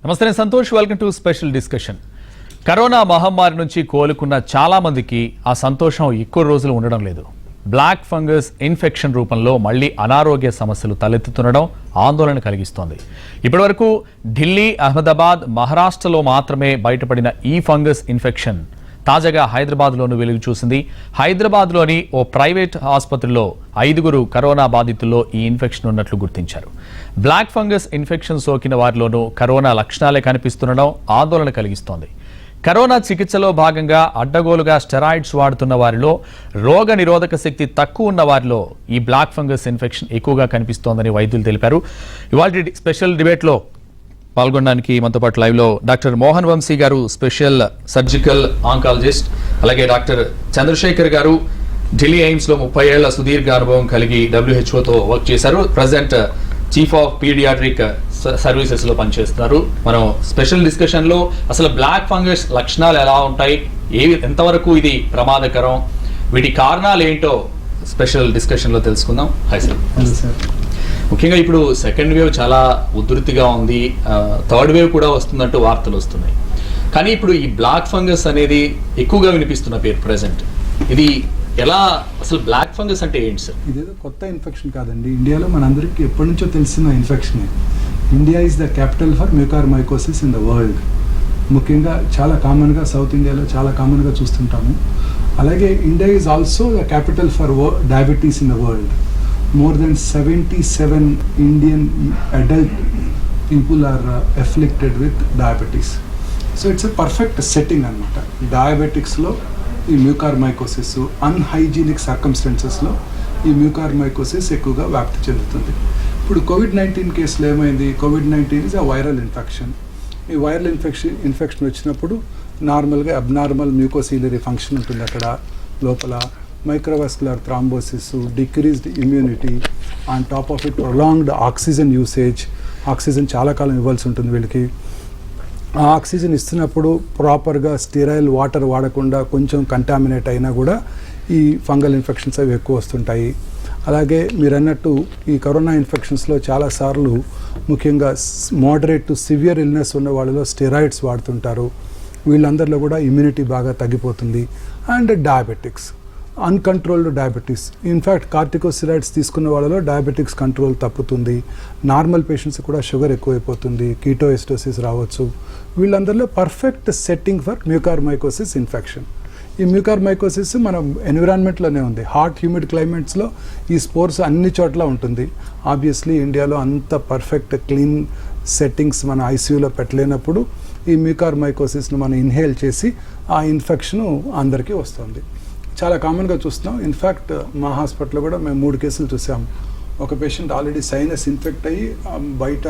నమస్తే, నేను Santosh. Welcome to special discussion. Corona మహమ్మారి నుంచి కోలుకున్న చాలా మందికి ఆ సంతోషం ఎక్కువ రోజులు ఉండడం లేదు. బ్లాక్ ఫంగస్ ఇన్ఫెక్షన్ రూపంలో మళ్లీ అనారోగ్య సమస్యలు తలెత్తుతుండడం ఆందోళన కలిగిస్తోంది. ఇప్పటివరకు ఢిల్లీ, అహ్మదాబాద్, మహారాష్ట్రలో మాత్రమే బయటపడిన ఈ ఫంగస్ ఇన్ఫెక్షన్ తాజాగా హైదరాబాద్లోనూ వెలుగు చూసింది. హైదరాబాద్లోని ఓ ప్రైవేట్ ఆసుపత్రిలో 5 కరోనా బాధితుల్లో ఈ ఇన్ఫెక్షన్ ఉన్నట్లు గుర్తించారు. బ్లాక్ ఫంగస్ ఇన్ఫెక్షన్ సోకిన వారిలోనూ కరోనా లక్షణాలే కనిపిస్తుండడం ఆందోళన కలిగిస్తోంది. కరోనా చికిత్సలో భాగంగా అడ్డగోలుగా స్టెరాయిడ్స్ వాడుతున్న వారిలో, రోగ నిరోధక శక్తి తక్కువ ఉన్న వారిలో ఈ బ్లాక్ ఫంగస్ ఇన్ఫెక్షన్ ఎక్కువగా కనిపిస్తోందని వైద్యులు తెలిపారు. ఇవాళ స్పెషల్ డిబేట్లో పాల్గొనడానికి మనతో పాటు లైవ్లో డాక్టర్ మోహన్ వంశీ గారు, స్పెషల్ సర్జికల్ ఆంకాలజిస్ట్, అలాగే డాక్టర్ చంద్రశేఖర్ గారు ఢిల్లీ ఎయిమ్స్లో 30 ఏళ్ల సుదీర్ఘ అనుభవం కలిగి WHOతో వర్క్ చేశారు. ప్రజెంట్ చీఫ్ ఆఫ్ పీడియాట్రిక్ సర్వీసెస్లో పనిచేస్తున్నారు. మనం స్పెషల్ డిస్కషన్లో అసలు బ్లాక్ ఫంగస్ లక్షణాలు ఎలా ఉంటాయి, ఎంతవరకు ఇది ప్రమాదకరం, వీటి కారణాలు ఏంటో స్పెషల్ డిస్కషన్లో తెలుసుకుందాం. Hi sir. ముఖ్యంగా ఇప్పుడు సెకండ్ వేవ్ చాలా ఉధృతిగా ఉంది, థర్డ్ వేవ్ కూడా వస్తుందంటూ వార్తలు వస్తున్నాయి. కానీ ఇప్పుడు ఈ బ్లాక్ ఫంగస్ అనేది ఎక్కువగా వినిపిస్తున్న పేరు ప్రెసెంట్. ఇది ఎలా, అసలు బ్లాక్ ఫంగస్ అంటే ఏంటి సార్? ఇదేదో కొత్త ఇన్ఫెక్షన్ కాదండి. ఇండియాలో మనందరికీ ఎప్పటి నుంచో తెలిసిన infection. India is the capital for mucormycosis in the world. ముఖ్యంగా చాలా కామన్గా సౌత్ ఇండియాలో చాలా కామన్గా చూస్తుంటాము. అలాగే India is also the capital for diabetes in the world. More than 77 Indian adult people are afflicted with diabetes. So it's a perfect setting annamata. Diabetics lo ee mucormycosis, unhygienic circumstances lo ee mucormycosis ఎక్కువగా వ్యాప్తి చెందుతుంది. ఇప్పుడు COVID-19 కేసులో ఏమైంది? COVID-19 is a viral infection. ఈ viral infection వచ్చినప్పుడు నార్మల్గా abnormal మ్యూకోసిలరీ function ఉంటుంది అక్కడ లోపల. Microvascular thrombosis, decreased immunity, on top of it prolonged oxygen usage. Oxygen చాలా కాలం ఇవ్వాల్సి ఉంటుంది వీళ్ళకి. ఆ ఆక్సిజన్ ఇస్తున్నప్పుడు ప్రాపర్గా స్టెరైల్ వాటర్ వాడకుండా కొంచెం కంటామినేట్ అయినా కూడా ఈ ఫంగల్ ఇన్ఫెక్షన్స్ అవి ఎక్కువ వస్తుంటాయి. అలాగే మీరు అన్నట్టు ఈ కరోనా ఇన్ఫెక్షన్స్లో చాలాసార్లు ముఖ్యంగా మోడరేట్ టు సివియర్ ఇల్నెస్ ఉన్న వాళ్ళలో స్టెరాయిడ్స్ వాడుతుంటారు. వీళ్ళందరిలో కూడా ఇమ్యూనిటీ బాగా తగ్గిపోతుంది. And diabetics, uncontrolled diabetes. In fact corticosteroids తీసుకున్న వాళ్ళలో డయాబెటిక్స్ కంట్రోల్ తప్పుతుంది. నార్మల్ పేషెంట్స్ కూడా షుగర్ ఎక్కువైపోతుంది, కీటోఎస్టోసిస్ రావచ్చు. వీళ్ళందరిలో perfect setting for mucormycosis infection. ఈ మ్యూకార్మైకోసిస్ మన ఎన్విరాన్మెంట్లోనే ఉంది. హాట్ హ్యూమిడ్ క్లైమేట్స్లో ఈ స్పోర్స్ అన్ని చోట్ల ఉంటుంది. ఆబ్వియస్లీ ఇండియాలో అంత పర్ఫెక్ట్ క్లీన్ సెట్టింగ్స్ మన ఐసీయూలో పెట్టలేనప్పుడు ఈ మ్యూకార్మైకోసిస్ను మనం ఇన్హేల్ చేసి ఆ ఇన్ఫెక్షను అందరికీ వస్తుంది. చాలా కామన్గా చూస్తున్నాం. ఇన్ఫ్యాక్ట్ మా హాస్పిటల్లో కూడా మేము 3 కేసులు చూసాము. ఒక పేషెంట్ ఆల్రెడీ సైనస్ ఇన్ఫెక్ట్ అయ్యి బయట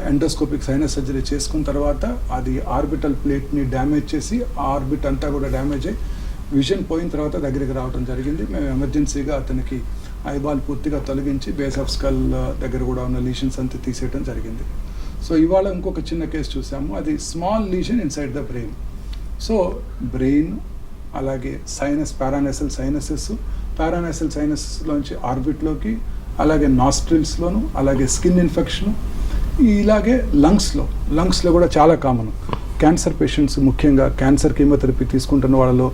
ఎండోస్కోపిక్ సైనస్ సర్జరీ చేసుకున్న తర్వాత అది ఆర్బిటల్ ప్లేట్ని డ్యామేజ్ చేసి ఆ ఆర్బిట్ అంతా కూడా డ్యామేజ్ అయ్యి విజన్ పోయిన తర్వాత దగ్గరికి రావడం జరిగింది. మేము ఎమర్జెన్సీగా అతనికి ఐబాల్ పూర్తిగా తొలగించి బేస్ ఆఫ్ స్కల్ దగ్గర కూడా ఉన్న లీషన్స్ అంతా తీసేయడం జరిగింది. సో ఇవాళ ఇంకొక చిన్న కేసు చూసాము. అది small lesion inside the brain. So brain, అలాగే సైనస్, పారానైసల్ సైనస్లోంచి ఆర్బిట్లోకి, అలాగే నాస్ట్రిల్స్లోను, అలాగే స్కిన్ ఇన్ఫెక్షన్, ఇలాగే లంగ్స్లో కూడా చాలా కామన్. క్యాన్సర్ పేషెంట్స్, ముఖ్యంగా క్యాన్సర్ కీమోథెరపీ తీసుకుంటున్న వాళ్ళలో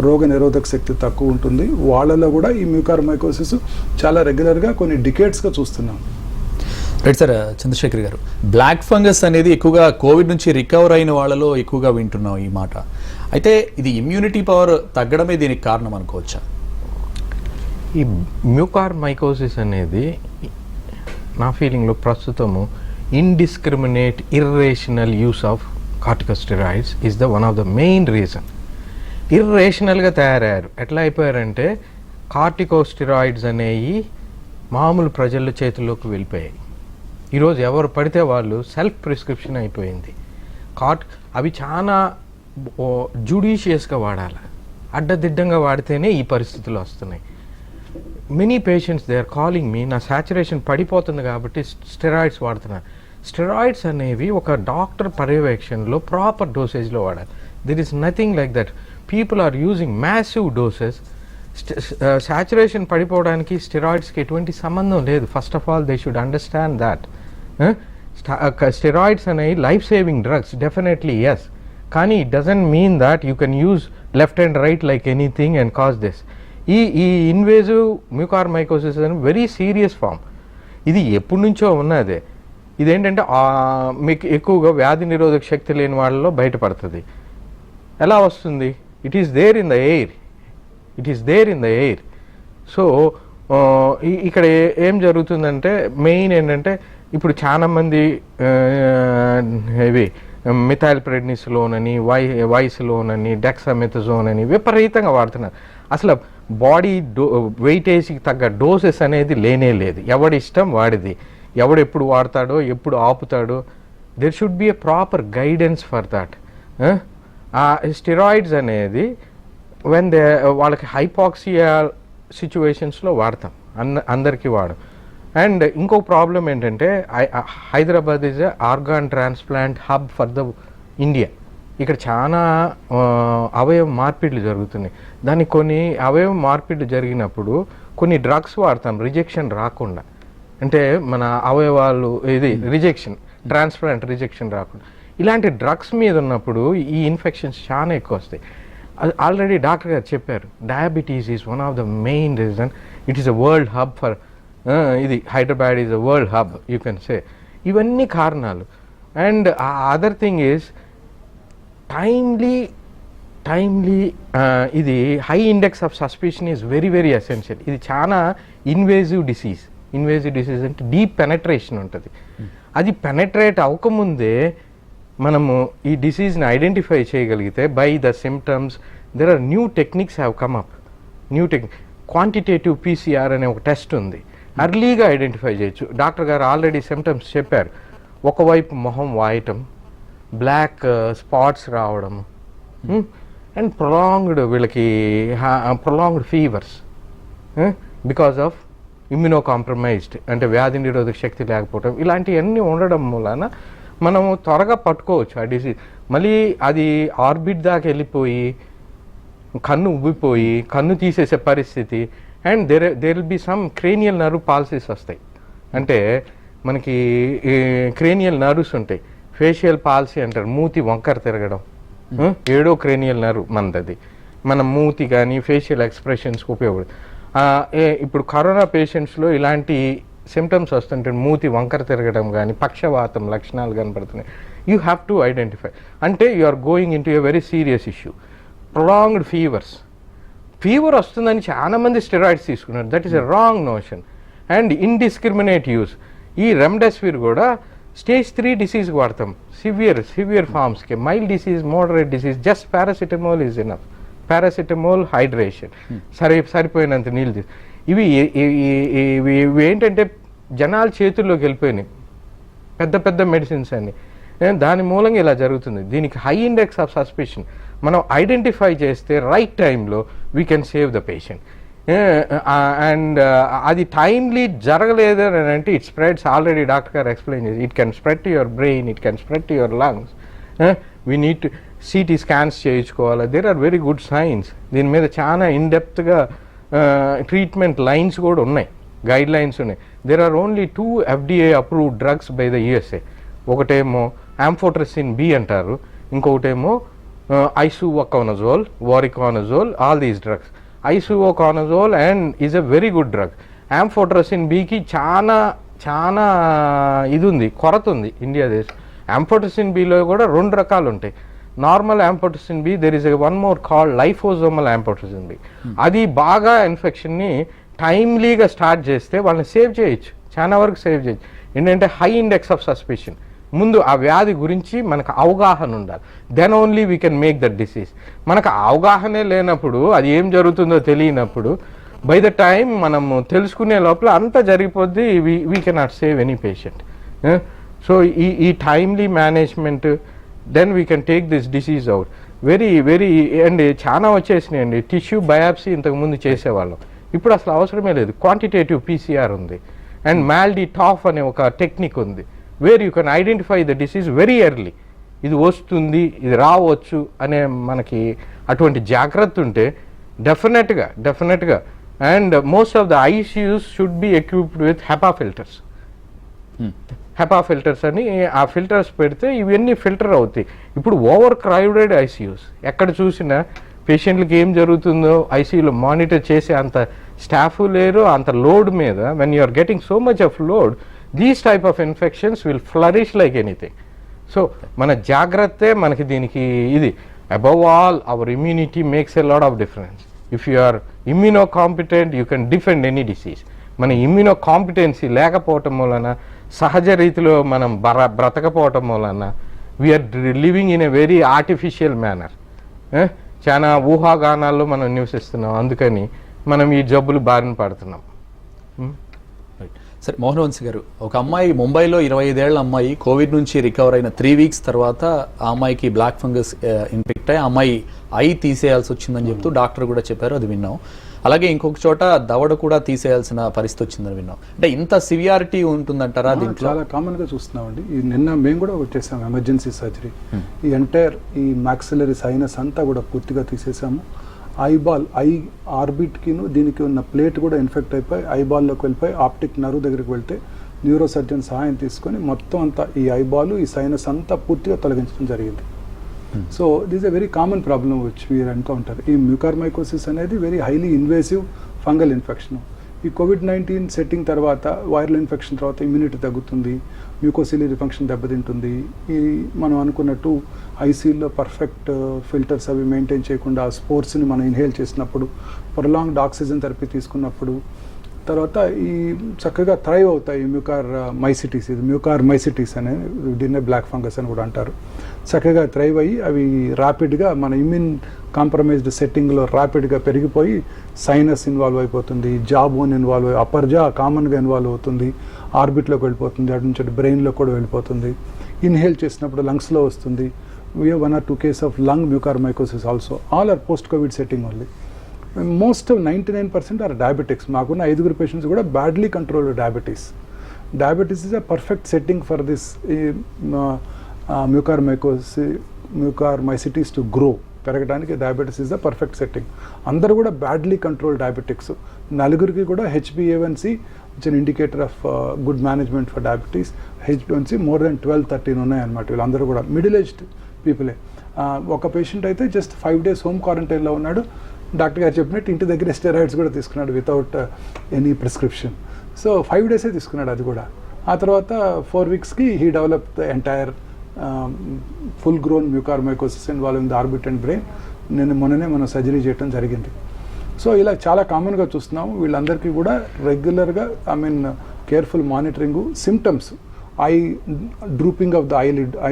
రోగ నిరోధక శక్తి తక్కువ ఉంటుంది. వాళ్ళలో కూడా ఈ మ్యూకార్మైకోసిస్ చాలా రెగ్యులర్గా కొన్ని డికేట్స్గా చూస్తున్నాం. Right sir. చంద్రశేఖర్ గారు, బ్లాక్ ఫంగస్ అనేది ఎక్కువగా కోవిడ్ నుంచి రికవర్ అయిన వాళ్ళలో ఎక్కువగా వింటున్నాం ఈ మాట. అయితే ఇది ఇమ్యూనిటీ పవర్ తగ్గడమే దీనికి కారణం అనుకోవచ్చా? ఈ మ్యూకార్మైకోసిస్ అనేది నా ఫీలింగ్లో ప్రస్తుతము indiscriminate irrational use of corticosteroids is the one of the main reason. ఇర్రేషనల్గా తయారయ్యారు. ఎట్లా అయిపోయారంటే కార్టికోస్టెరాయిడ్స్ అనేవి మామూలు ప్రజల చేతుల్లోకి వెళ్ళిపోయాయి. ఈరోజు ఎవరు పడితే వాళ్ళు సెల్ఫ్ ప్రిస్క్రిప్షన్ అయిపోయింది. అవి చాలా జుడిషియస్గా వాడాలి. అడ్డదిడ్డంగా వాడితేనే ఈ పరిస్థితులు వస్తున్నాయి. Many patients they are calling me, నా సాచురేషన్ పడిపోతుంది కాబట్టి స్టెరాయిడ్స్ వాడుతున్నారు. స్టెరాయిడ్స్ అనేవి ఒక డాక్టర్ పర్యవేక్షణలో ప్రాపర్ డోసేజ్లో వాడాలి. There is nothing like that. People are using massive doses. Saturation పడిపోవడానికి స్టెరాయిడ్స్కి ఎటువంటి సంబంధం లేదు. First of all they should understand that. Steroids అనేవి life saving drugs, definitely yes. కానీ it doesn't mean that you can use left and right like anything and cause this. ఈ invasive mucormycosis అని very serious form. ఇది ఎప్పటి నుంచో ఉన్నదే. ఇదేంటంటే మీకు ఎక్కువగా వ్యాధి నిరోధక శక్తి లేని వాళ్ళలో బయటపడుతుంది. ఎలా వస్తుంది? It is there in the air, it is there in the air. So ఇక్కడ ఏం జరుగుతుందంటే మెయిన్ ఏంటంటే ఇప్పుడు చాలామంది ఇవి మిథైల్ ప్రెడ్నిసోలోన్ అని వైసలోన్ అని డెక్సామెథజోన్ అని విపరీతంగా వాడుతున్నారు. అసలు బాడీ వెయిటేజ్కి తగ్గ డోసెస్ అనేది లేనే లేదు. ఎవడి ఇష్టం వాడిది, ఎవడు ఎప్పుడు వాడతాడో ఎప్పుడు ఆపుతాడో. There should be a proper guidance for that. ఆ స్టెరాయిడ్స్ అనేది వాళ్ళకి హైపాక్సియా సిచ్యువేషన్స్లో వాడతాం, అందరికీ వాడం. అండ్ ఇంకో ప్రాబ్లం ఏంటంటే Hyderabad is a organ transplant hub for the India. ఇక్కడ చాలా అవయవ మార్పిడులు జరుగుతున్నాయి. దానికి కొన్ని అవయవ మార్పిడులు జరిగినప్పుడు కొన్ని డ్రగ్స్ వాడతాం రిజెక్షన్ రాకుండా. అంటే మన అవయవాలు ఇది రిజెక్షన్, ట్రాన్స్ప్లాంట్ రిజెక్షన్ రాకుండా. ఇలాంటి డ్రగ్స్ మీద ఉన్నప్పుడు ఈ ఇన్ఫెక్షన్స్ చాలా ఎక్కువ వస్తాయి. ఆల్రెడీ డాక్టర్ గారు చెప్పారు, diabetes is one of the main reason. It is a world hub for ఇది Hyderabad is a world hub you can say. ఇవన్నీ కారణాలు. And other thing is timely ఇది high index of suspicion is very very essential. ఇది చాలా invasive disease. Invasive disease అంటే deep penetration ఉంటుంది. అది penetrate అవ్వకముందే మనము ఈ డిసీజ్ని ఐడెంటిఫై చేయగలిగితే by the symptoms there are new techniques have come up. New technique quantitative PCR అనే ఒక టెస్ట్ ఉంది. అర్లీగా ఐడెంటిఫై చేయొచ్చు. డాక్టర్ గారు ఆల్రెడీ సిమ్టమ్స్ చెప్పారు. ఒకవైపు మొహం వాయటం, బ్లాక్ స్పాట్స్ రావడం, and prolonged fevers because of immunocompromised అంటే వ్యాధి నిరోధక శక్తి లేకపోవడం. ఇలాంటివన్నీ ఉండడం మూలన మనము త్వరగా పట్టుకోవచ్చు ఆ డిసీజ్. మళ్ళీ అది ఆర్బిట్ దాకా వెళ్ళిపోయి కన్ను ఉబ్బిపోయి కన్ను తీసేసే పరిస్థితి. And there will be some cranial nerve palsies వస్తాయి. అంటే మనకి క్రేనియల్ నర్వ్స్ ఉంటాయి. ఫేషియల్ పాలసీ అంటారు, మూతి వంకర తిరగడం. 7వ క్రేనియల్ నర్వ్ మనది. మన మూతి కానీ ఫేషియల్ ఎక్స్ప్రెషన్స్కి ఉపయోగపడుతుంది. ఇప్పుడు కరోనా పేషెంట్స్లో ఇలాంటి సిమ్టమ్స్ వస్తుంటే మూతి వంకర తిరగడం కానీ పక్షవాతం లక్షణాలు కనపడుతున్నాయి. You have to identify. అంటే you are going in to a very serious issue. Prolonged fever వస్తుందని చాలామంది స్టెరాయిడ్స్ తీసుకున్నారు. That is a wrong notion and indiscriminate use. ఈ రెమ్డెసివిర్ కూడా స్టేజ్ 3 డిసీజ్కి వాడతాం. సివియర్ ఫార్మ్స్కి, mild disease, moderate disease just paracetamol is enough. Paracetamol, hydration, సరిపోయినంత నీళ్ళు తీసు. ఇవి ఏంటంటే జనాల చేతుల్లోకి వెళ్ళిపోయినాయి పెద్ద పెద్ద మెడిసిన్స్ అన్ని. దాని మూలంగా ఇలా జరుగుతుంది. దీనికి హై ఇండెక్స్ ఆఫ్ సస్పిషన్. మనం ఐడెంటిఫై చేస్తే రైట్ టైంలో we can save the patient. And అది టైమ్లీ జరగలేదు అని అంటే ఇట్ స్ప్రెడ్స్. ఆల్రెడీ డాక్టర్ గారు ఎక్స్ప్లెయిన్ చేసి it can spread to your brain, it can spread to your lungs. We need to CT scans చేయించుకోవాలి. There are very good signs. దీని మీద చాలా ఇన్డెప్త్గా ట్రీట్మెంట్ లైన్స్ కూడా ఉన్నాయి, గైడ్ లైన్స్ ఉన్నాయి. There are only 2 FDA approved drugs by the USA. ఒకటేమో amphotericin B అంటారు, ఇంకొకటేమో isavuconazole, voriconazole, all these drugs. Isavuconazole and is a very good drug. Amphotericin Bకి చాలా ఇది ఉంది, కొరత ఉంది ఇండియా దేశం. ఆంఫోట్రసిన్ Bలో కూడా 2 రకాలు ఉంటాయి. Normal amphotericin B, there is one more called liposomal amphotericin B. అది బాగా ఇన్ఫెక్షన్ని టైమ్లీగా స్టార్ట్ చేస్తే వాళ్ళని సేవ్ చేయొచ్చు, చాలా వరకు సేవ్ చేయొచ్చు. ఏంటంటే హై ఇండెక్స్ ఆఫ్ సస్పిషన్. ముందు ఆ వ్యాధి గురించి మనకు అవగాహన ఉండాలి. Then only we can make that disease. మనకు అవగాహనే లేనప్పుడు, అది ఏం జరుగుతుందో తెలియనప్పుడు, బై ద టైం మనము తెలుసుకునే లోపల అంతా జరిగిపోద్ది. We cannot save any patient. So ఈ timely management, then we can take this disease out. Very and చాలా వచ్చేసినాయండి. టిష్యూ బయాప్సీ ఇంతకుముందు చేసేవాళ్ళం, ఇప్పుడు అసలు అవసరమే లేదు. క్వాంటిటేటివ్ PCR ఉంది అండ్ మాల్డీ టాఫ్ అనే ఒక టెక్నిక్ ఉంది, where you can identify the disease very early. ఇది వస్తుంది, ఇది రావచ్చు అనే మనకి అటువంటి జాగ్రత్త ఉంటే డెఫినెట్గా and most of the ICUs should be equipped with HEPA filters. HEPA filters అని, ఆ ఫిల్టర్స్ పెడితే ఇవన్నీ ఫిల్టర్ అవుతాయి. ఇప్పుడు ఓవర్ క్రౌడెడ్ ఐసీయూస్, ఎక్కడ చూసినా పేషెంట్లకి ఏం జరుగుతుందో ఐసీయూలో మానిటర్ చేసే అంత స్టాఫ్ లేరు, అంత లోడ్ మీద. When you are getting so much of load, these type of infections will flourish like anything. So మన జాగ్రత్తే మనకి దీనికి ఇది. Above all our immunity makes a lot of difference. If you are immunocompetent you can defend any disease. మన immunocompetency లేకపోవటం వలన, సహజ రీతిలో మనం బ్రతకపోవటం వలన we are living in a very artificial manner. చాలా ఊహాగానాల్లో మనం నివసిస్తున్నాం, అందుకని మనం ఈ జబ్బులు బారిన పడుతున్నాం. సరే, మోహనవంశీ గారు, ఒక అమ్మాయి ముంబైలో 25 ఏళ్ల అమ్మాయి కోవిడ్ నుంచి రికవర్ అయిన 3 వీక్స్ తర్వాత ఆ అమ్మాయికి బ్లాక్ ఫంగస్ ఇన్ఫెక్ట్ అయ్యి ఆ అమ్మాయి ఐ తీసేయాల్సి వచ్చిందని చెప్తూ డాక్టర్ కూడా చెప్పారు, అది విన్నాం. అలాగే ఇంకొక చోట దవడ కూడా తీసేయాల్సిన పరిస్థితి వచ్చిందని విన్నాం. అంటే ఇంత సివియారిటీ ఉంటుందంటారా దీంట్లో? చాలా కామన్ గా చూస్తున్నామండి. ఈ నిన్న మేము కూడా వచ్చేసాము ఎమర్జెన్సీ సర్జరీ. ఈ ఎంటైర్ ఈ మాక్సిలరీ సైనస్ అంతా కూడా పూర్తిగా తీసేసాము. ఐబాల్, ఐ ఆర్బిట్కిను దీనికి ఉన్న ప్లేట్ కూడా ఇన్ఫెక్ట్ అయిపోయి ఐబాల్లోకి వెళ్ళిపోయి ఆప్టిక్ నర్వ్ దగ్గరికి వెళ్తే న్యూరో సర్జన్ సహాయం తీసుకొని మొత్తం అంతా ఈ ఐబాల్, ఈ సైనస్ అంతా పూర్తిగా తొలగించడం జరిగింది. So this a very common problem which we are encounter. ఈ మ్యూకార్మైకోసిస్ అనేది very highly invasive fungal infection. ఈ కోవిడ్-19 సెట్టింగ్ తర్వాత, వైరల్ ఇన్ఫెక్షన్ తర్వాత ఇమ్యూనిటీ తగ్గుతుంది, మ్యూకోసిలియరీ ఫంక్షన్ దెబ్బతింటుంది. ఈ మనం అనుకున్నట్టు ఐసీయూలో పర్ఫెక్ట్ ఫిల్టర్స్ అవి మెయింటైన్ చేయకుండా స్పోర్ట్స్ని మనం ఇన్హేల్ చేసినప్పుడు, ప్రొలాంగ్డ్ ఆక్సిజన్ థెరపీ తీసుకున్నప్పుడు, తర్వాత ఈ చక్కగా థ్రైవ్ అవుతాయి మ్యూకార్ మైసిటీస్. ఇది మ్యూకార్ మైసిటీస్ అనే దీన్నే బ్లాక్ ఫంగస్ అని కూడా అంటారు. చక్కగా థ్రైవ్ అయ్యి అవి ర్యాపిడ్గా మన ఇమ్యూన్ కాంప్రమైజ్డ్ సెట్టింగ్లో ర్యాపిడ్గా పెరిగిపోయి సైనస్ ఇన్వాల్వ్ అయిపోతుంది, జా బోన్ ఇన్వాల్వ్ అయ్యి అప్పర్ జా కామన్గా ఇన్వాల్వ్ అవుతుంది, ఆర్బిట్లోకి వెళ్ళిపోతుంది, అటు నుంచి బ్రెయిన్లో కూడా వెళ్ళిపోతుంది. ఇన్హేల్ చేసినప్పుడు లంగ్స్లో వస్తుంది. We have 1 or 2 case of lung mucormycosis also. All are post covid setting only. Most 99% are diabetics. మాకున్న 5 పేషెంట్స్ కూడా badly controlled diabetes. Diabetes is a perfect setting for this mucormycetes to grow. పెరగడానికి diabetes is the perfect setting. అందరూ కూడా badly control diabetics. 4 కూడా HbA1c which an indicator of good management for diabetes. HbA1c more than 12-13 ఉన్నాయన్నమాట. వీళ్ళందరూ కూడా middle aged పీపులే. ఒక patient అయితే just 5 days home క్వారంటైన్లో ఉన్నాడు. డాక్టర్ గారు చెప్పినట్టు ఇంటి దగ్గర స్టెరాయిడ్స్ కూడా తీసుకున్నాడు without any prescription. So 5 days తీసుకున్నాడు అది కూడా. ఆ తర్వాత 4 weeksకి he develop the entire full grown mucormycosis involving the orbit and brain. మొన్ననే మనం సర్జరీ చేయడం జరిగింది. సో ఇలా చాలా కామన్గా చూస్తున్నాము. వీళ్ళందరికీ కూడా రెగ్యులర్గా careful monitoring. Symptoms eye drooping of the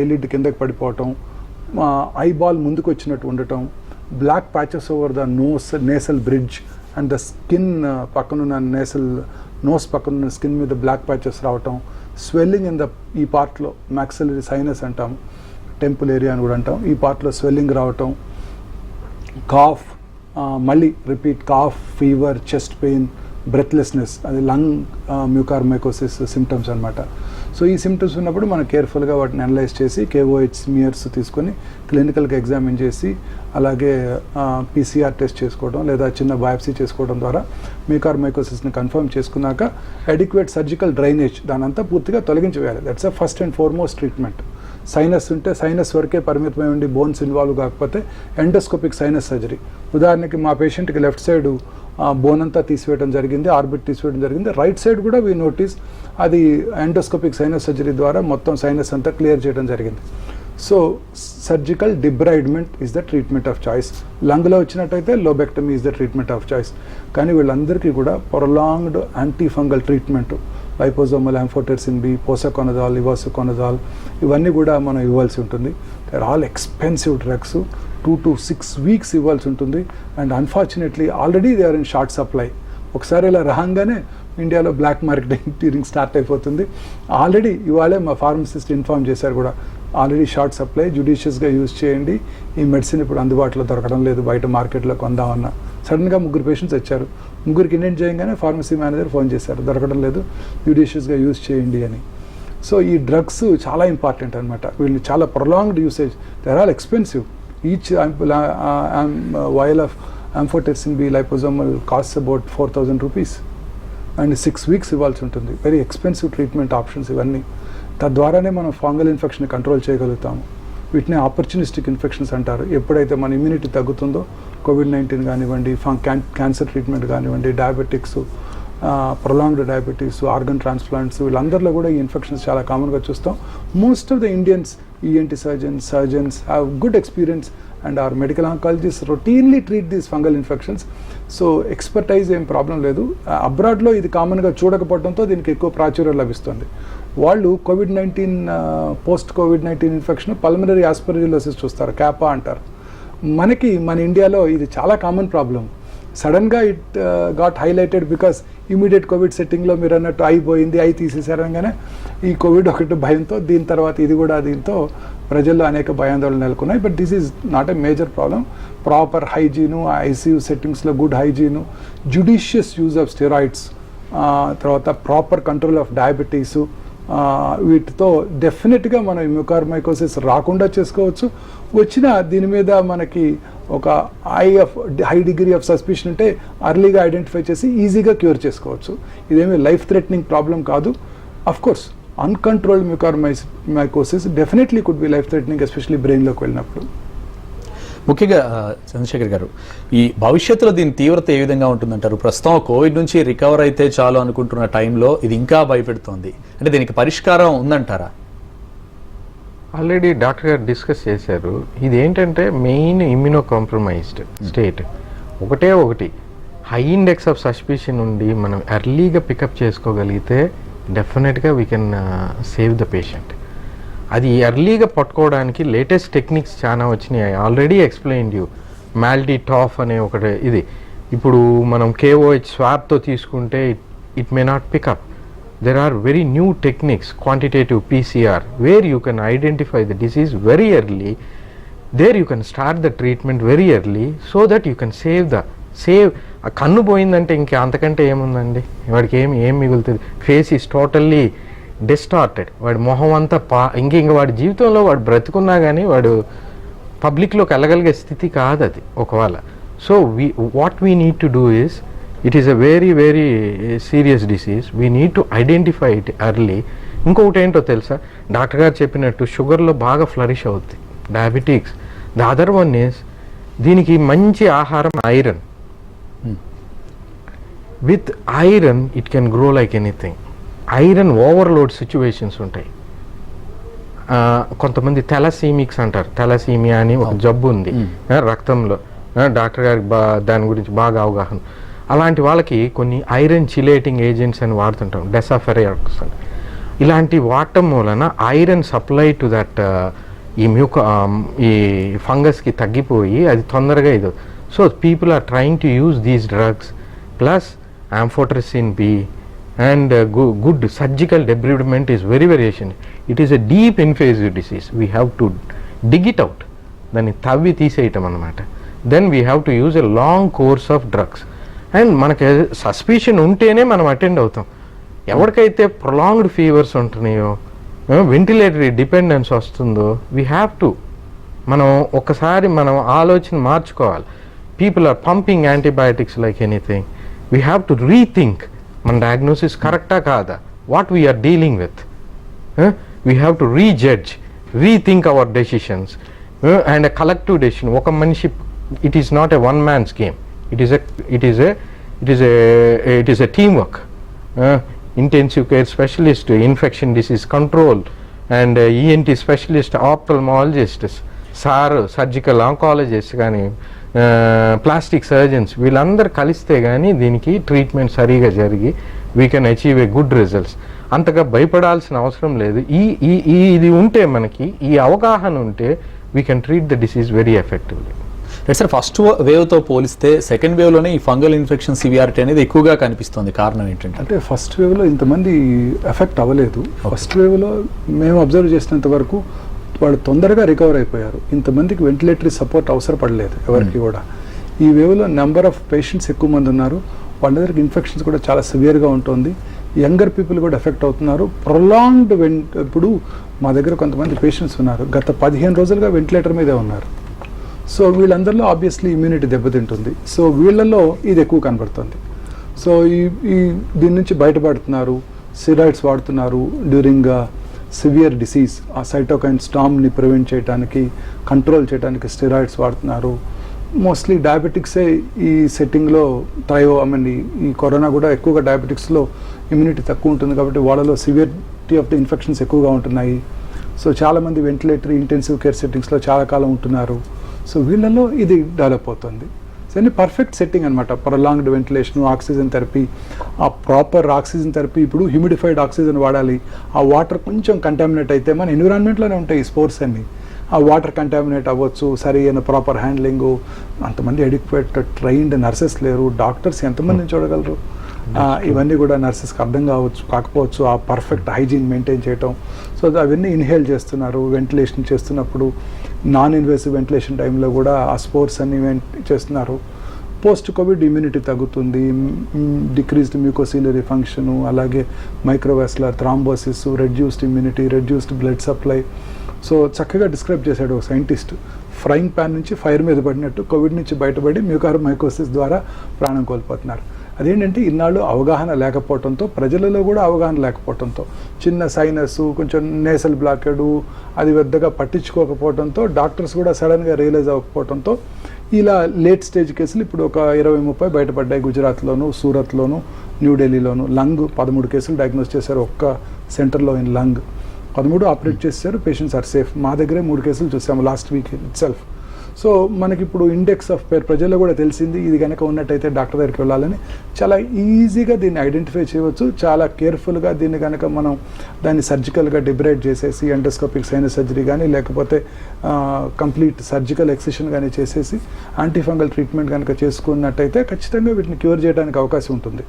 eyelid కిందకి పడిపోవటం, ఐబాల్ ముందుకు వచ్చినట్టు ఉండటం, black patches over the nasal bridge and the skin పక్కనున్న నోస్ పక్కనున్న స్కిన్ మీద బ్లాక్ ప్యాచెస్ రావటం, స్వెల్లింగ్ ఇన్ ద ఈ పార్ట్లో మ్యాక్సిలరీ సైనస్ అంటాం, టెంపుల్ ఏరియా అని కూడా అంటాం, ఈ పార్ట్లో స్వెల్లింగ్ రావటం, కాఫ్, మళ్ళీ repeat cough, fever, chest pain, breathlessness, అది లంగ్ మ్యూకార్మైకోసిస్ సిమ్టమ్స్ అనమాట. సో ఈ సిమ్టమ్స్ ఉన్నప్పుడు మనం కేర్ఫుల్గా వాటిని అనలైజ్ చేసి KOH స్మియర్స్ తీసుకొని క్లినికల్గా ఎగ్జామిన్ చేసి అలాగే PCR టెస్ట్ చేసుకోవడం లేదా చిన్న బయాప్సీ చేసుకోవడం ద్వారా మ్యూకార్మైకోసిస్ని కన్ఫర్మ్ చేసుకున్నాక అడిక్వేట్ సర్జికల్ డ్రైనేజ్ దానంతా పూర్తిగా తొలగించివేయాలి. That's a first and foremost treatment. Sinus ఉంటే సైనస్ వరకే పరిమితమై ఉండి బోన్స్ ఇన్వాల్వ్ కాకపోతే ఎండోస్కోపిక్ సైనస్ సర్జరీ. ఉదాహరణకి మా పేషెంట్కి లెఫ్ట్ సైడ్ బోన్ అంతా తీసివేయడం జరిగింది, ఆర్బిట్ తీసివేయడం జరిగింది. రైట్ సైడ్ కూడా వీ నోటీస్ అది ఎండోస్కోపిక్ సైనస్ సర్జరీ ద్వారా మొత్తం సైనస్ అంతా క్లియర్ చేయడం జరిగింది. So surgical debridement is the treatment of choice. లంగ్లో వచ్చినట్టయితే lobectomy is the treatment of choice. కానీ వీళ్ళందరికీ కూడా prolonged antifungal treatment, liposomal amphotericin B, posaconazole, isavuconazole, ఇవన్నీ కూడా మనం ఇవ్వాల్సి ఉంటుంది. They are all expensive drugs. 2 to 6 weeks ఇవ్వాల్సి ఉంటుంది. And unfortunately already they are in short supply. ఒకసారి ఇలా రాగానే ఇండియాలో బ్లాక్ మార్కెటింగ్ స్టార్ట్ అయిపోతుంది. ఆల్రెడీ ఇవాళే మా ఫార్మసిస్ట్ ఇన్ఫార్మ్ చేశారు కూడా, ఆల్రెడీ షార్ట్ సప్లై, జుడిషియస్గా యూజ్ చేయండి. ఈ మెడిసిన్ ఇప్పుడు అందుబాటులో దొరకడం లేదు, బయట మార్కెట్లో కొందామన్నా. సడన్గా 3 పేషెంట్స్ వచ్చారు. 3కి ఇండెంట్ చేయగానే ఫార్మసీ మేనేజర్ ఫోన్ చేశారు, దొరకడం లేదు, జుడిషియస్గా యూజ్ చేయండి అని. సో ఈ డ్రగ్స్ చాలా ఇంపార్టెంట్ అనమాట. వీళ్ళు చాలా prolonged usage. They are all expensive. Each vial of amphotericin B liposomal costs about 4,000 rupees. And 6 weeks ఇవ్వాల్సి ఉంటుంది. వెరీ ఎక్స్పెన్సివ్ ట్రీట్మెంట్ ఆప్షన్స్ ఇవన్నీ. తద్వారానే మనం ఫంగల్ ఇన్ఫెక్షన్ కంట్రోల్ చేయగలుగుతాము. వీటిని ఆపర్చునిస్టిక్ ఇన్ఫెక్షన్స్ అంటారు. ఎప్పుడైతే మన ఇమ్యూనిటీ తగ్గుతుందో కోవిడ్-19 కానివ్వండి, క్యాన్సర్ ట్రీట్మెంట్ కానివ్వండి, diabetics, prolonged diabetes, organ transplants, వీళ్ళందరిలో కూడా ఈ ఇన్ఫెక్షన్స్ చాలా కామన్గా చూస్తాం. Most of the Indians ENT surgeons have good experience and our medical oncologists routinely treat these fungal infections. So expertise ఏం ప్రాబ్లం లేదు. అబ్రాడ్లో ఇది కామన్గా చూడకపోవడంతో దీనికి ఎక్కువ ప్రాచుర్యం లభిస్తుంది. వాళ్ళు కోవిడ్-19 పోస్ట్ కోవిడ్-19 ఇన్ఫెక్షన్ పల్మనరీ ఆస్పర్జిలోసిస్ చూస్తారు, క్యాపా అంటారు. మన ఇండియాలో ఇది చాలా కామన్ ప్రాబ్లం. సడన్గా it got highlighted because immediate covid సెట్టింగ్లో మీరు అన్నట్టు అయిపోయింది, తీసేసారనగానే ఈ కోవిడ్ ఒకటి భయంతో, దీని తర్వాత ఇది కూడా దీంతో ప్రజల్లో అనేక భయాందోళనలు నెలకొన్నాయి. But this is not a major problem. Proper hygiene, ICU సెట్టింగ్స్లో good hygiene, judicious use of steroids, తర్వాత ప్రాపర్ కంట్రోల్ ఆఫ్ డయాబెటీసు, వీటితో డెఫినెట్గా మనం మ్యూకార్మైకోసిస్ రాకుండా చేసుకోవచ్చు. వచ్చిన దీని మీద మనకి ఒక హై డిగ్రీ ఆఫ్ సస్పిషన్ ఉంటే అర్లీగా ఐడెంటిఫై చేసి ఈజీగా క్యూర్ చేసుకోవచ్చు. ఇదేమీ లైఫ్ థ్రెటనింగ్ ప్రాబ్లం కాదు. Of course uncontrolled mucormycosis definitely could be life threatening, especially బ్రెయిన్లోకి వెళ్ళినప్పుడు. ముఖ్యంగా చంద్రశేఖర్ గారు, ఈ భవిష్యత్తులో దీని తీవ్రత ఏ విధంగా ఉంటుందంటారు? ప్రస్తుతం కోవిడ్ నుంచి రికవర్ అయితే చాలు అనుకుంటున్న టైంలో ఇది ఇంకా భయపెడుతోంది. అంటే దీనికి పరిష్కారం ఉందంటారా? ఆల్రెడీ డాక్టర్ గారు డిస్కస్ చేశారు. ఇది ఏంటంటే మెయిన్ ఇమ్యూనో కాంప్రమైజ్డ్ స్టేట్. ఒకటి హై ఇండెక్స్ ఆఫ్ సస్పిషన్ ఉండి మనం ఎర్లీగా పికప్ చేసుకోగలిగితే డెఫినెట్గా we can save the patient. అది ఎర్లీగా పట్టుకోవడానికి లేటెస్ట్ టెక్నిక్స్ చాలా వచ్చినాయి. ఆల్రెడీ ఎక్స్ప్లెయిన్డ్ యూ మాల్డీ టాఫ్ అనే ఒకటి. ఇది ఇప్పుడు మనం KOH స్వాబ్తో తీసుకుంటే it may not pickup. There are very new techniques, quantitative PCR, where you can identify the disease very early. There you can start the treatment very early so that you can save. ఆ కన్ను పోయిందంటే ఇంకా అంతకంటే ఏముందండి? వాడికి ఏం మిగులుతుంది? Face is totally distorted. వాడి మొహం అంతా ఇంక వాడి జీవితంలో వాడు బ్రతుకున్నా కానీ వాడు పబ్లిక్లోకి వెళ్ళగలిగే స్థితి కాదు అది ఒకవేళ. So what we need to do is, it is a very very serious disease. We need to identify it early. ఇంకొకటి ఏంటో తెలుసా, డాక్టర్ గారు చెప్పినట్టు షుగర్లో బాగా ఫ్లరిష్ అవుద్ది, diabetics. The other one is దీనికి మంచి ఆహారం iron. With iron it can grow like anything. Iron overload situations ఉంటాయి. కొంతమంది థెలసీమిక్స్ అంటారు, థెలసీమియా అని ఒక జబ్బు ఉంది రక్తంలో. డాక్టర్ గారికి దాని గురించి బాగా అవగాహన. అలాంటి వాళ్ళకి కొన్ని ఐరన్ చిలేటింగ్ ఏజెంట్స్ అని వాడుతుంటాం, డెసాఫెరాక్స్ అని. ఇలాంటి వాడటం వలన ఐరన్ సప్లై టు దట్ ఈ ఫంగస్కి తగ్గిపోయి అది తొందరగా ఇది. So people are trying to use these drugs plus amphotericin B and good surgical debridement is very essential. It is a deep invasive disease. We have to dig it out. దాన్ని తవ్వి తీసేయటం అన్నమాట. Then we have to use a long course of drugs. And మనకి suspicion ఉంటేనే మనం attend అవుతాం. ఎవరికైతే prolonged fevers ఉంటున్నాయో, ventilatory dependence వస్తుందో, వీ హ్యావ్ టు మనం ఒక్కసారి మనం ఆలోచన మార్చుకోవాలి. People are pumping antibiotics like anything. We have to rethink మన డయాగ్నోసిస్ కరెక్టా కాదా, what we are dealing with. We have to rejudge, rethink our decisions and collective decision. ఒక మనిషి, it is not a one man's game. It is a teamwork. Intensive care specialist, infection disease control, and ENT specialist, ophthalmologist, surgical oncologist, కానీ plastic surgeons, వీళ్ళందరూ కలిస్తే కానీ దీనికి treatment సరిగా జరిగి we can achieve a good results. అంతగా భయపడాల్సిన అవసరం లేదు. ఇది ఉంటే మనకి ఈ అవగాహన ఉంటే we can treat the disease very effectively. Sir, first వేవ్తో పోలిస్తే సెకండ్ వేవ్లోనే ఈ ఫంగల్ ఇన్ఫెక్షన్ సివియారిటీ అనేది ఎక్కువగా కనిపిస్తుంది. కారణం ఏంటంటే, అంటే ఫస్ట్ వేవ్లో ఇంతమంది ఎఫెక్ట్ అవ్వలేదు. ఫస్ట్ వేవ్లో మేము అబ్జర్వ్ చేసినంత వరకు వాళ్ళు తొందరగా రికవర్ అయిపోయారు. ఇంతమందికి వెంటిలేటరీ సపోర్ట్ అవసరపడలేదు ఎవరికి కూడా. ఈ వేవ్లో నెంబర్ ఆఫ్ పేషెంట్స్ ఎక్కువ మంది ఉన్నారు. వాళ్ళందరికి ఇన్ఫెక్షన్స్ కూడా చాలా సివియర్గా ఉంటుంది. యంగర్ పీపుల్ కూడా ఎఫెక్ట్ అవుతున్నారు. ప్రొలాంగ్డ్ ఇప్పుడు మా దగ్గర కొంతమంది పేషెంట్స్ ఉన్నారు, గత 15 రోజులుగా వెంటిలేటర్ మీదే ఉన్నారు. సో వీళ్ళందరిలో ఆబ్వియస్లీ ఇమ్యూనిటీ దెబ్బతింటుంది. సో వీళ్ళల్లో ఇది ఎక్కువ కనబడుతుంది. సో దీని నుంచి బయటపడుతున్నారు, స్టెరాయిడ్స్ వాడుతున్నారు డ్యూరింగ్ సివియర్ డిసీజ్, ఆ సైటోకైన్ స్టామ్ని ప్రివెంట్ చేయడానికి, కంట్రోల్ చేయడానికి స్టెరాయిడ్స్ వాడుతున్నారు. మోస్ట్లీ డయాబెటిక్సే ఈ సెట్టింగ్లో ఈ కరోనా కూడా ఎక్కువగా డయాబెటిక్స్లో ఇమ్యూనిటీ తక్కువ ఉంటుంది కాబట్టి వాళ్ళలో సివియరిటీ ఆఫ్ ద ఇన్ఫెక్షన్స్ ఎక్కువగా ఉంటున్నాయి. సో చాలామంది వెంటిలేటరీ ఇంటెన్సివ్ కేర్ సెట్టింగ్స్లో చాలా కాలం ఉంటున్నారు. సో వీళ్ళలో ఇది డెవలప్ అవుతుంది. సో అన్ని పర్ఫెక్ట్ సెట్టింగ్ అనమాట. ప్రొలాంగ్డ్ వెంటిలేషన్, ఆక్సిజన్ థెరపీ, ఆ ప్రాపర్ ఆక్సిజన్ థెరపీ. ఇప్పుడు హ్యూమిడిఫైడ్ ఆక్సిజన్ వాడాలి. ఆ వాటర్ కొంచెం కంటామినేట్ అయితే మన ఎన్విరాన్మెంట్లోనే ఉంటాయి ఈ స్పోర్స్ అన్నీ. ఆ వాటర్ కంటామినేట్ అవ్వచ్చు, సరి అయిన ప్రాపర్ హ్యాండ్లింగు. అంతమంది అడిక్వేట్ ట్రైన్డ్ నర్సెస్ లేరు, డాక్టర్స్ ఎంతమందిని చూడగలరు? ఇవన్నీ కూడా నర్సెస్కి అర్థం కాకపోవచ్చు ఆ పర్ఫెక్ట్ హైజీన్ మెయింటైన్ చేయటం. సో అవన్నీ ఇన్హేల్ చేస్తున్నారు వెంటిలేషన్ చేస్తున్నప్పుడు. నాన్ ఇన్వేసివ్ వెంటిలేషన్ టైంలో కూడా ఆ స్పోర్స్ అన్ని చేస్తున్నారు. పోస్ట్ కోవిడ్ ఇమ్యూనిటీ తగ్గుతుంది, డిక్రీజ్డ్ మ్యూకోసిలరీ ఫంక్షను, అలాగే microvascular thrombosis, reduced immunity, reduced blood supply. So చక్కగా డిస్క్రైబ్ చేశాడు ఒక సైంటిస్ట్. ఫ్రైయింగ్ ప్యాన్ నుంచి ఫైర్ మీద పడినట్టు కోవిడ్ నుంచి బయటపడి మ్యూకార్మైకోసిస్ ద్వారా ప్రాణం కోల్పోతున్నారు. అదేంటంటే ఇన్నాళ్ళు అవగాహన లేకపోవడంతో, ప్రజలలో కూడా అవగాహన లేకపోవడంతో, చిన్న సైనస్, కొంచెం నేసల్ బ్లాకెడు అది పెద్దగా పట్టించుకోకపోవడంతో, డాక్టర్స్ కూడా సడన్గా రియలైజ్ అవ్వకపోవడంతో ఇలా లేట్ స్టేజ్ కేసులు ఇప్పుడు ఒక 20-30 బయటపడ్డాయి. గుజరాత్లోను, సూరత్లోను, న్యూఢిల్లీలోను. లంగ్ 13 కేసులు డయాగ్నోస్ చేశారు ఒక్క సెంటర్లో. ఇన్ లంగ్ 13 ఆపరేట్ చేశారు. Patients are safe. మా దగ్గరే 3 కేసులు చూసాము last week itself. So మనకి ఇప్పుడు ఇండెక్స్ ఆఫ్ పేర్ ప్రజల్లో కూడా తెలిసింది, ఇది కనుక ఉన్నట్టయితే డాక్టర్ దగ్గరికి వెళ్ళాలని. చాలా ఈజీగా దీన్ని ఐడెంటిఫై చేయవచ్చు. చాలా కేర్ఫుల్గా దీన్ని కనుక మనం దాన్ని సర్జికల్గా డిబ్రేట్ చేసేసి, ఎండోస్కోపిక్ సైనస్ సర్జరీ కానీ లేకపోతే కంప్లీట్ సర్జికల్ ఎక్సిషన్ కానీ చేసేసి యాంటీఫంగల్ ట్రీట్మెంట్ కనుక చేసుకున్నట్టయితే ఖచ్చితంగా వీటిని క్యూర్ చేయడానికి అవకాశం ఉంటుంది.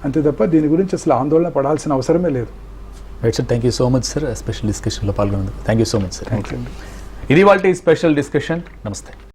అంతే తప్ప దీని గురించి అసలు ఆందోళన పడాల్సిన అవసరమే లేదు. Right sir, thank you so much sir special డిస్కషన్లో పాల్గొన్నందుకు. Thank you so much sir. Thank you. ఇది వాళ్ళ స్పెషల్ డిస్కషన్. నమస్తే.